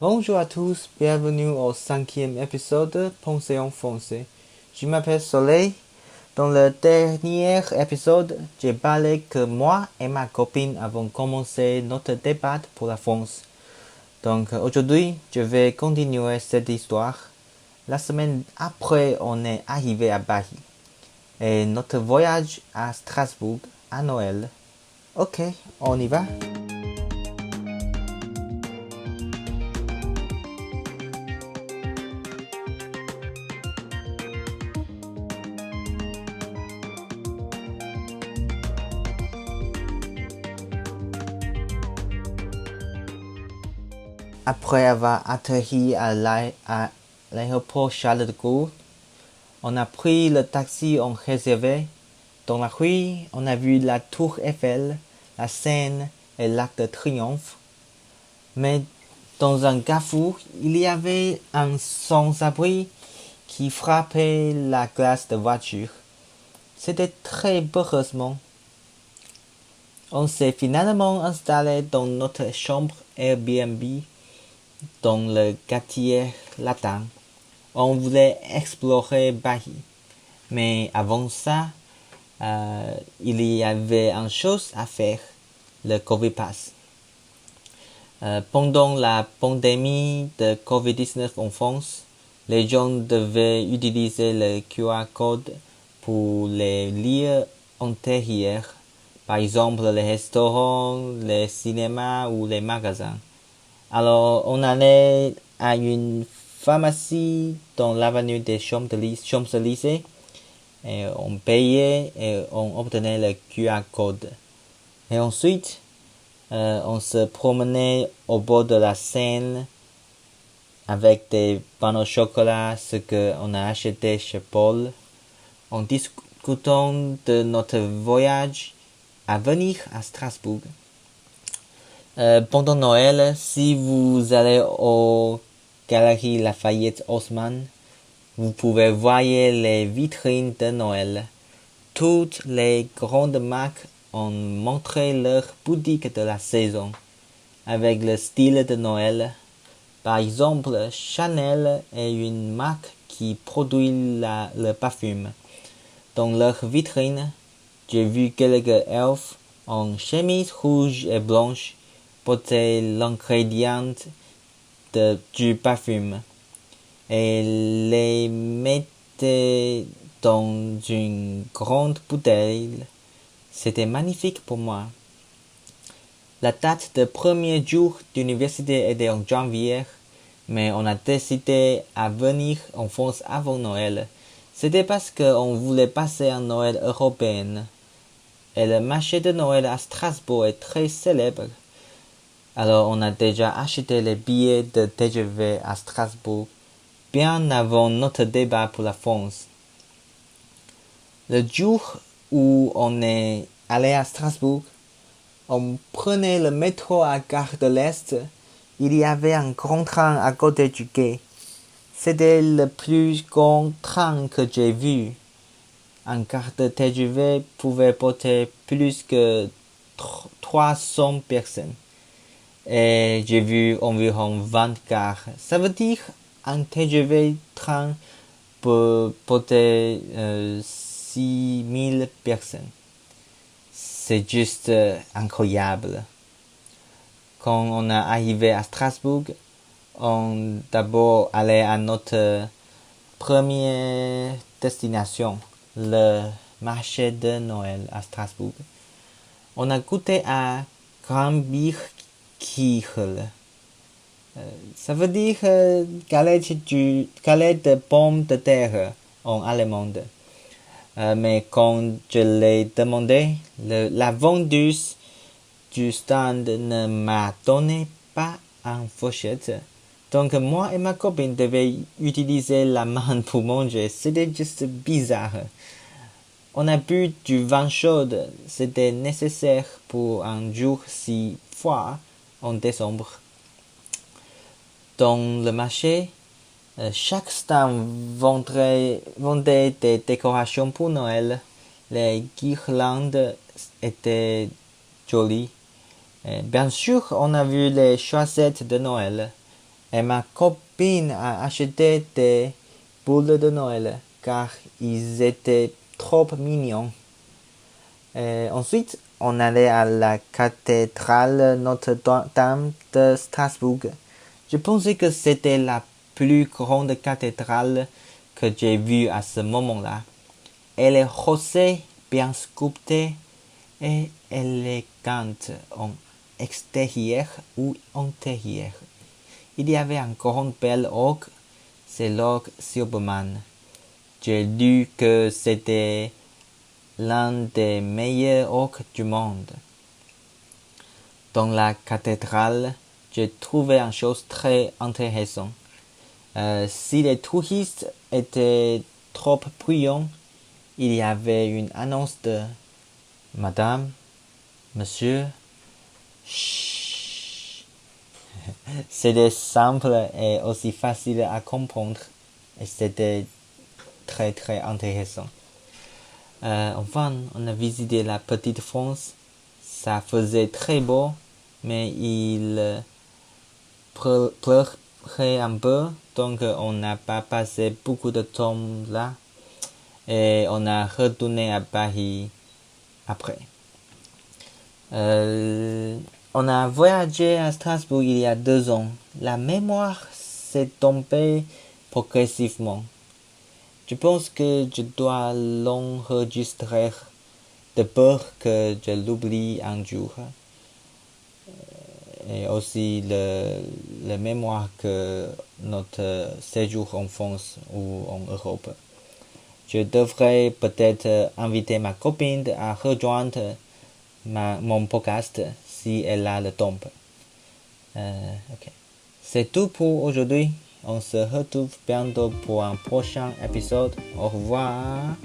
Bonjour à tous, bienvenue au 5e épisode de Pensée en français. Je m'appelle Soleil. Dans le dernier épisode, j'ai parlé que moi et ma copine avons commencé notre débat pour la France. Donc aujourd'hui, je vais continuer cette histoire. La semaine après, on est arrivé à Paris. Et notre voyage à Strasbourg à Noël. Ok, on y va? Après avoir atterri à l'aéroport Charles de Gaulle, on a pris le taxi en réservé. Dans la rue, on a vu la tour Eiffel, la Seine et l'Arc de Triomphe. Mais dans un carrefour, il y avait un sans-abri qui frappait la glace de voiture. C'était très heureusement. On s'est finalement installé dans notre chambre Airbnb dans le quartier latin. On voulait explorer Paris. Mais avant ça, il y avait une chose à faire, le Covid Pass. Pendant la pandémie de Covid-19 en France, les gens devaient utiliser le QR code pour les lieux antérieurs, par exemple les restaurants, les cinémas ou les magasins. Alors, on allait à une pharmacie dans l'avenue des Champs-Élysées et on payait et on obtenait le QR code. Et ensuite, on se promenait au bord de la Seine avec des pains au chocolat, ce qu'on a acheté chez Paul, en discutant de notre voyage à venir à Strasbourg. Pendant Noël, si vous allez aux Galeries Lafayette Haussmann, vous pouvez voir les vitrines de Noël. Toutes les grandes marques ont montré leur boutique de la saison, avec le style de Noël. Par exemple, Chanel est une marque qui produit le parfum. Dans leur vitrine, j'ai vu quelques elfes en chemise rouge et blanche porter l'ingrédient du parfum et les mettait dans une grande bouteille. C'était magnifique pour moi. La date de premier jour d'université était en janvier, mais on a décidé à venir en France avant Noël. C'était parce qu'on voulait passer un Noël européen. Et le marché de Noël à Strasbourg est très célèbre. Alors on a déjà acheté les billets de TGV à Strasbourg bien avant notre débat pour la France. Le jour où on est allé à Strasbourg, on prenait le métro à Gare de l'Est. Il y avait un grand train à côté du quai. C'était le plus grand train que j'ai vu. Un quart de TGV pouvait porter plus que 300 personnes. Et j'ai vu environ 20 cars. Ça veut dire un TGV train peut porter 6000 personnes. C'est juste incroyable. Quand on est arrivé à Strasbourg, on d'abord allait à notre première destination, le marché de Noël à Strasbourg. On a goûté à Grambierkirche. Ça veut dire galette de pommes de terre en allemand. Mais quand je l'ai demandé, la vendeuse du stand ne m'a donné pas une fourchette. Donc moi et ma copine devaient utiliser la main pour manger. C'était juste bizarre. On a bu du vin chaud. C'était nécessaire pour un jour si froid en décembre. Dans le marché, chaque stand vendait des décorations pour Noël. Les guirlandes étaient jolies. Bien sûr, on a vu les chaussettes de Noël. Et ma copine a acheté des boules de Noël car ils étaient trop mignons. Et ensuite, on allait à la cathédrale Notre-Dame de Strasbourg. Je pensais que c'était la plus grande cathédrale que j'ai vue à ce moment-là. Elle est rosée, bien sculptée et élégante en extérieur ou intérieur. Il y avait un grand bel orgue, c'est l'orgue Silbermann. J'ai lu que c'était l'un des meilleurs orgues du monde. Dans la cathédrale, j'ai trouvé une chose très intéressante. Si les touristes étaient trop bruyants, il y avait une annonce de Madame, Monsieur, chut. C'était simple et aussi facile à comprendre et c'était très très intéressant. Enfin, on a visité la petite France. Ça faisait très beau, mais il pleurait un peu, donc on n'a pas passé beaucoup de temps là. Et on a retourné à Paris après. On a voyagé à Strasbourg il y a 2 ans. La mémoire s'est tombée progressivement. Je pense que je dois l'enregistrer de peur que je l'oublie un jour. Et aussi la mémoire que notre séjour en France ou en Europe. Je devrais peut-être inviter ma copine à rejoindre mon podcast si elle a le temps. Ok. C'est tout pour aujourd'hui. On se retrouve bientôt pour un prochain épisode. Au revoir.